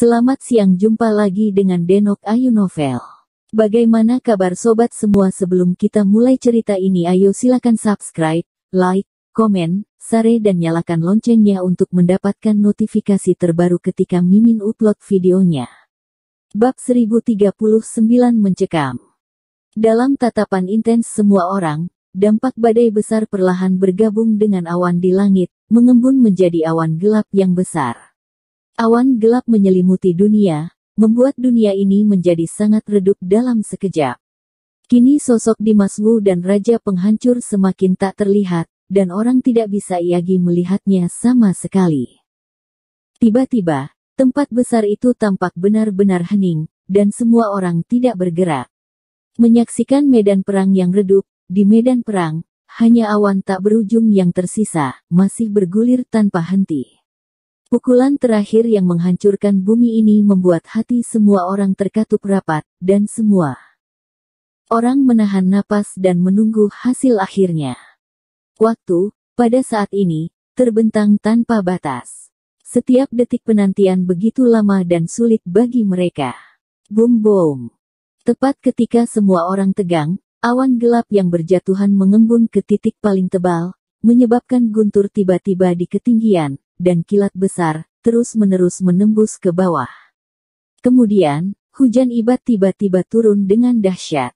Selamat siang, jumpa lagi dengan Denok Ayu Novel. Bagaimana kabar sobat semua? Sebelum kita mulai cerita ini, ayo silakan subscribe, like, komen, share dan nyalakan loncengnya untuk mendapatkan notifikasi terbaru ketika Mimin upload videonya. Bab 1039 Mencekam. Dalam tatapan intens semua orang, dampak badai besar perlahan bergabung dengan awan di langit, mengembun menjadi awan gelap yang besar. Awan gelap menyelimuti dunia, membuat dunia ini menjadi sangat redup dalam sekejap. Kini sosok Dimas Wu dan Raja Penghancur semakin tak terlihat, dan orang tidak bisa lagi melihatnya sama sekali. Tiba-tiba, tempat besar itu tampak benar-benar hening, dan semua orang tidak bergerak. Menyaksikan medan perang yang redup, di medan perang, hanya awan tak berujung yang tersisa, masih bergulir tanpa henti. Pukulan terakhir yang menghancurkan bumi ini membuat hati semua orang terkatup rapat, dan semua orang menahan napas dan menunggu hasil akhirnya. Waktu, pada saat ini, terbentang tanpa batas. Setiap detik penantian begitu lama dan sulit bagi mereka. Boom-boom. Tepat ketika semua orang tegang, awan gelap yang berjatuhan mengembun ke titik paling tebal, menyebabkan guntur tiba-tiba di ketinggian, dan kilat besar, terus-menerus menembus ke bawah. Kemudian, hujan ibat tiba-tiba turun dengan dahsyat.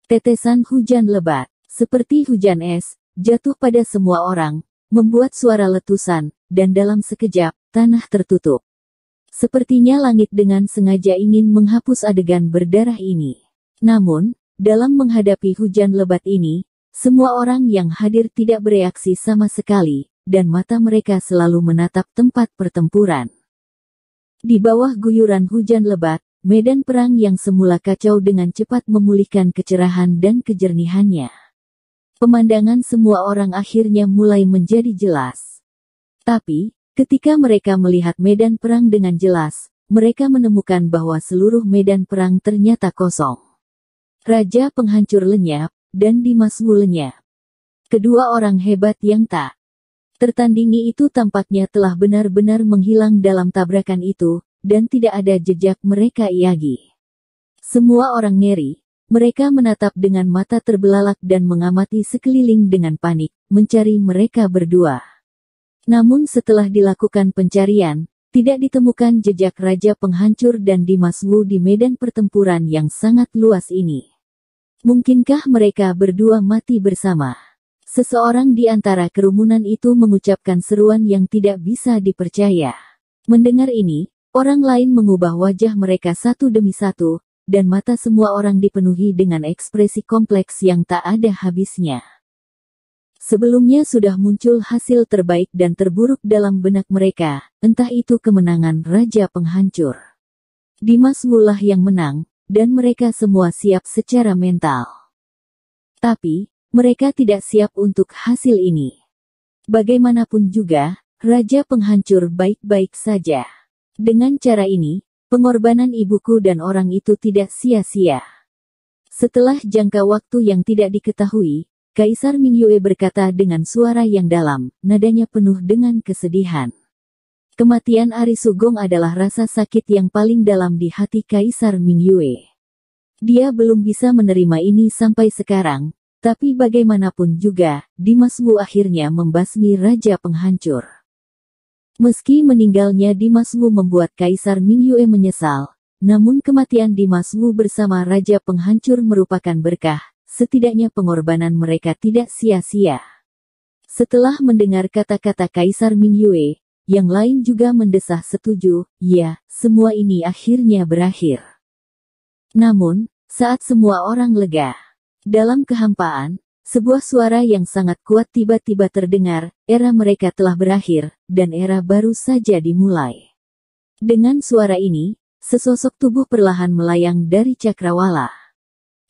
Tetesan hujan lebat, seperti hujan es, jatuh pada semua orang, membuat suara letusan, dan dalam sekejap, tanah tertutup. Sepertinya langit dengan sengaja ingin menghapus adegan berdarah ini. Namun, dalam menghadapi hujan lebat ini, semua orang yang hadir tidak bereaksi sama sekali, dan mata mereka selalu menatap tempat pertempuran. Di bawah guyuran hujan lebat, medan perang yang semula kacau dengan cepat memulihkan kecerahan dan kejernihannya. Pemandangan semua orang akhirnya mulai menjadi jelas. Tapi, ketika mereka melihat medan perang dengan jelas, mereka menemukan bahwa seluruh medan perang ternyata kosong. Raja Penghancur lenyap, dan Dimas Wu lenyap. Kedua orang hebat yang tak tertandingi itu tampaknya telah benar-benar menghilang dalam tabrakan itu, dan tidak ada jejak mereka lagi. Semua orang ngeri, mereka menatap dengan mata terbelalak dan mengamati sekeliling dengan panik, mencari mereka berdua. Namun setelah dilakukan pencarian, tidak ditemukan jejak Raja Penghancur dan Dimas Wu di medan pertempuran yang sangat luas ini. Mungkinkah mereka berdua mati bersama? Seseorang di antara kerumunan itu mengucapkan seruan yang tidak bisa dipercaya. Mendengar ini, orang lain mengubah wajah mereka satu demi satu, dan mata semua orang dipenuhi dengan ekspresi kompleks yang tak ada habisnya. Sebelumnya sudah muncul hasil terbaik dan terburuk dalam benak mereka, entah itu kemenangan Raja Penghancur. Dimas Wu lah yang menang, dan mereka semua siap secara mental. Tapi, mereka tidak siap untuk hasil ini. Bagaimanapun juga, Raja Penghancur baik-baik saja. Dengan cara ini, pengorbanan ibuku dan orang itu tidak sia-sia. Setelah jangka waktu yang tidak diketahui, Kaisar Mingyue berkata dengan suara yang dalam, nadanya penuh dengan kesedihan. Kematian Ari Sugong adalah rasa sakit yang paling dalam di hati Kaisar Mingyue. Dia belum bisa menerima ini sampai sekarang, tapi bagaimanapun juga, Dimas Wu akhirnya membasmi Raja Penghancur. Meski meninggalnya Dimas Wu membuat Kaisar Mingyue menyesal, namun kematian Dimas Wu bersama Raja Penghancur merupakan berkah. Setidaknya pengorbanan mereka tidak sia-sia. Setelah mendengar kata-kata Kaisar Mingyue, yang lain juga mendesah setuju, ya, semua ini akhirnya berakhir. Namun, saat semua orang lega, dalam kehampaan, sebuah suara yang sangat kuat tiba-tiba terdengar, era mereka telah berakhir, dan era baru saja dimulai. Dengan suara ini, sesosok tubuh perlahan melayang dari cakrawala.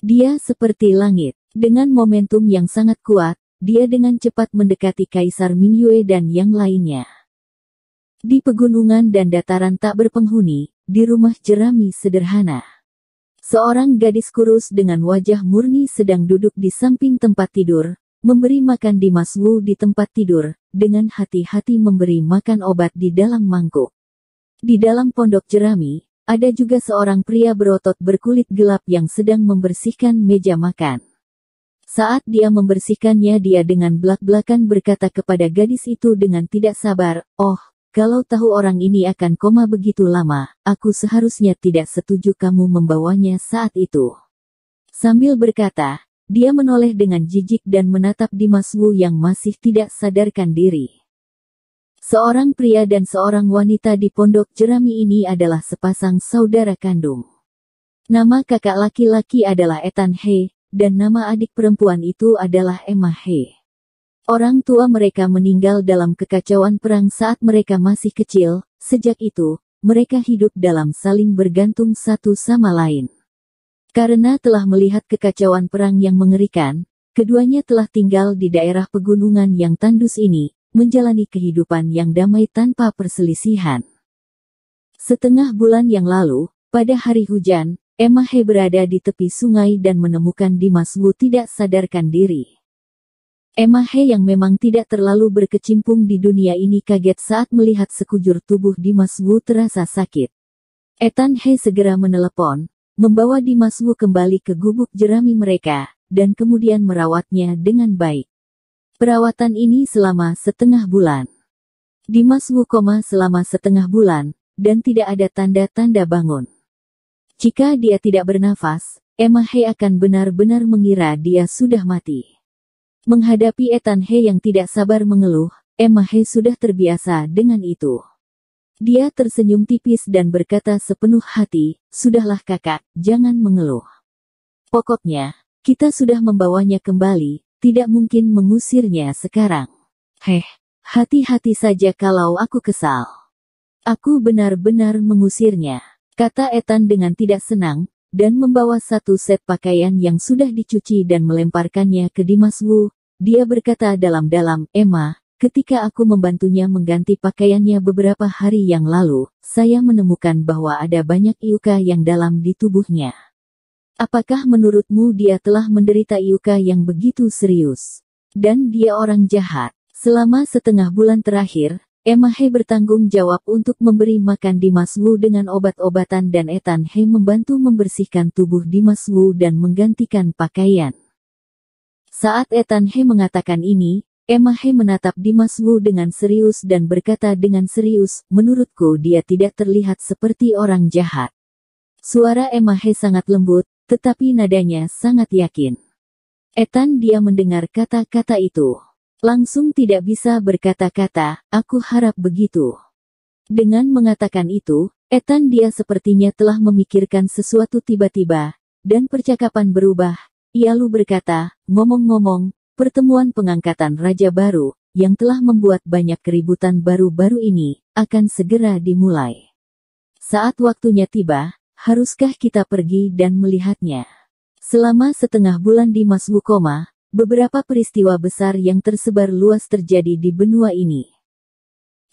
Dia seperti langit. Dengan momentum yang sangat kuat, dia dengan cepat mendekati Kaisar Mingyue dan yang lainnya. Di pegunungan dan dataran tak berpenghuni, di rumah jerami sederhana, seorang gadis kurus dengan wajah murni sedang duduk di samping tempat tidur, memberi makan Dimas Wu di tempat tidur, dengan hati-hati memberi makan obat di dalam mangkuk. Di dalam pondok jerami, ada juga seorang pria berotot berkulit gelap yang sedang membersihkan meja makan. Saat dia membersihkannya, dia dengan belak-belakan berkata kepada gadis itu dengan tidak sabar, "Oh, kalau tahu orang ini akan koma begitu lama, aku seharusnya tidak setuju kamu membawanya saat itu." Sambil berkata, dia menoleh dengan jijik dan menatap Dimas Wu yang masih tidak sadarkan diri. Seorang pria dan seorang wanita di pondok jerami ini adalah sepasang saudara kandung. Nama kakak laki-laki adalah Ethan He, dan nama adik perempuan itu adalah Emma He. Orang tua mereka meninggal dalam kekacauan perang saat mereka masih kecil. Sejak itu, mereka hidup dalam saling bergantung satu sama lain. Karena telah melihat kekacauan perang yang mengerikan, keduanya telah tinggal di daerah pegunungan yang tandus ini, menjalani kehidupan yang damai tanpa perselisihan. Setengah bulan yang lalu, pada hari hujan, Emma He berada di tepi sungai dan menemukan Dimas Wu tidak sadarkan diri. Emma He yang memang tidak terlalu berkecimpung di dunia ini kaget saat melihat sekujur tubuh Dimas Wu terasa sakit. Ethan He segera menelepon, membawa Dimas Wu kembali ke gubuk jerami mereka, dan kemudian merawatnya dengan baik. Perawatan ini selama setengah bulan. Dimas Wu koma selama setengah bulan, dan tidak ada tanda-tanda bangun. Jika dia tidak bernafas, Emma He akan benar-benar mengira dia sudah mati. Menghadapi Ethan He yang tidak sabar mengeluh, Emma He sudah terbiasa dengan itu. Dia tersenyum tipis dan berkata sepenuh hati, "Sudahlah kakak, jangan mengeluh. Pokoknya, kita sudah membawanya kembali, tidak mungkin mengusirnya sekarang. Hati-hati saja kalau aku kesal. Aku benar-benar mengusirnya," kata Ethan dengan tidak senang, dan membawa satu set pakaian yang sudah dicuci dan melemparkannya ke Dimas Wu. Dia berkata dalam-dalam, "Emma, ketika aku membantunya mengganti pakaiannya beberapa hari yang lalu, saya menemukan bahwa ada banyak iuka yang dalam di tubuhnya. Apakah menurutmu dia telah menderita iuka yang begitu serius? Dan dia orang jahat." Selama setengah bulan terakhir, Emma He bertanggung jawab untuk memberi makan Dimas Wu dengan obat-obatan dan Ethan He membantu membersihkan tubuh Dimas Wu dan menggantikan pakaian. Saat Ethan He mengatakan ini, Emma He menatap Dimas Wu dengan serius dan berkata dengan serius, "Menurutku dia tidak terlihat seperti orang jahat." Suara Emma He sangat lembut, tetapi nadanya sangat yakin. Ethan dia mendengar kata-kata itu. Langsung tidak bisa berkata-kata, "Aku harap begitu." Dengan mengatakan itu, Ethan dia sepertinya telah memikirkan sesuatu tiba-tiba, dan percakapan berubah. Ia lalu berkata, "Ngomong-ngomong, pertemuan pengangkatan Raja Baru, yang telah membuat banyak keributan baru-baru ini, akan segera dimulai. Saat waktunya tiba, haruskah kita pergi dan melihatnya?" Selama setengah bulan Dimas Wu koma, beberapa peristiwa besar yang tersebar luas terjadi di benua ini.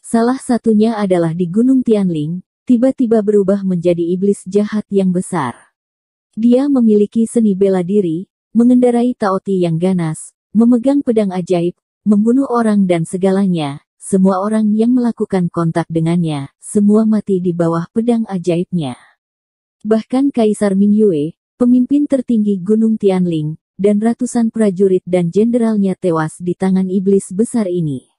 Salah satunya adalah di Gunung Tianling, tiba-tiba berubah menjadi iblis jahat yang besar. Dia memiliki seni bela diri, mengendarai taoti yang ganas, memegang pedang ajaib, membunuh orang dan segalanya. Semua orang yang melakukan kontak dengannya, semua mati di bawah pedang ajaibnya. Bahkan Kaisar Mingyue, pemimpin tertinggi Gunung Tianling, dan ratusan prajurit dan jenderalnya tewas di tangan iblis besar ini.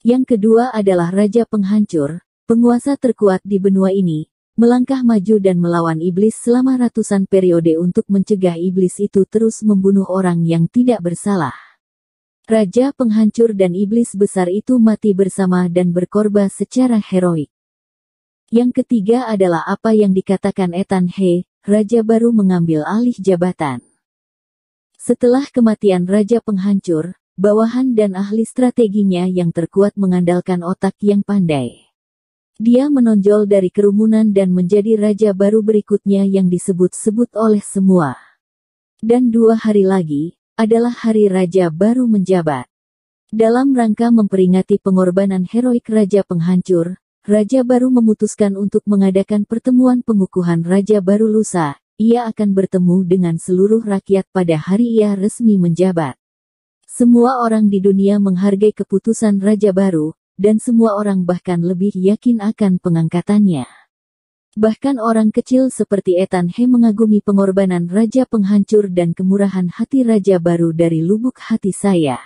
Yang kedua adalah Raja Penghancur, penguasa terkuat di benua ini, melangkah maju dan melawan iblis selama ratusan periode untuk mencegah iblis itu terus membunuh orang yang tidak bersalah. Raja Penghancur dan iblis besar itu mati bersama dan berkorban secara heroik. Yang ketiga adalah apa yang dikatakan Ethan He, Raja Baru mengambil alih jabatan. Setelah kematian Raja Penghancur, bawahan dan ahli strateginya yang terkuat mengandalkan otak yang pandai. Dia menonjol dari kerumunan dan menjadi Raja Baru berikutnya yang disebut-sebut oleh semua. Dan 2 hari lagi, adalah hari Raja Baru menjabat. Dalam rangka memperingati pengorbanan heroik Raja Penghancur, Raja Baru memutuskan untuk mengadakan pertemuan pengukuhan Raja Baru lusa. Ia akan bertemu dengan seluruh rakyat pada hari ia resmi menjabat. Semua orang di dunia menghargai keputusan Raja Baru, dan semua orang bahkan lebih yakin akan pengangkatannya. Bahkan orang kecil seperti Ethan He mengagumi pengorbanan Raja Penghancur dan kemurahan hati Raja Baru dari lubuk hati saya.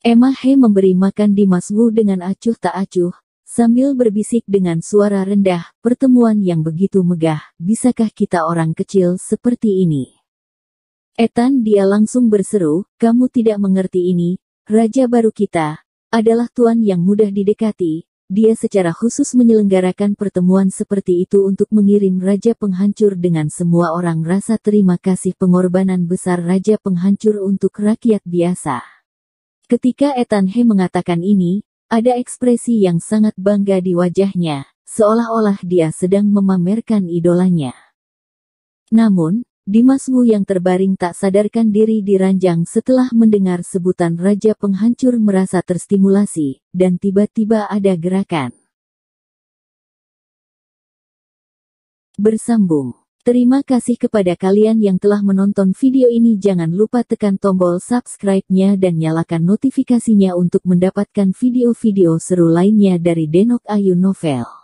Emma He memberi makan Dimas Wu dengan acuh tak acuh, sambil berbisik dengan suara rendah, pertemuan yang begitu megah, bisakah kita orang kecil seperti ini? Ethan, dia langsung berseru, kamu tidak mengerti ini, Raja Baru kita adalah tuan yang mudah didekati. Dia secara khusus menyelenggarakan pertemuan seperti itu untuk mengirim Raja Penghancur dengan semua orang rasa terima kasih pengorbanan besar Raja Penghancur untuk rakyat biasa. Ketika Ethan He mengatakan ini, ada ekspresi yang sangat bangga di wajahnya, seolah-olah dia sedang memamerkan idolanya. Namun, Dimas Wu yang terbaring tak sadarkan diri di ranjang setelah mendengar sebutan Raja Penghancur merasa terstimulasi, dan tiba-tiba ada gerakan. Bersambung. Terima kasih kepada kalian yang telah menonton video ini. Jangan lupa tekan tombol subscribe-nya dan nyalakan notifikasinya untuk mendapatkan video-video seru lainnya dari Denok Ayu Novel.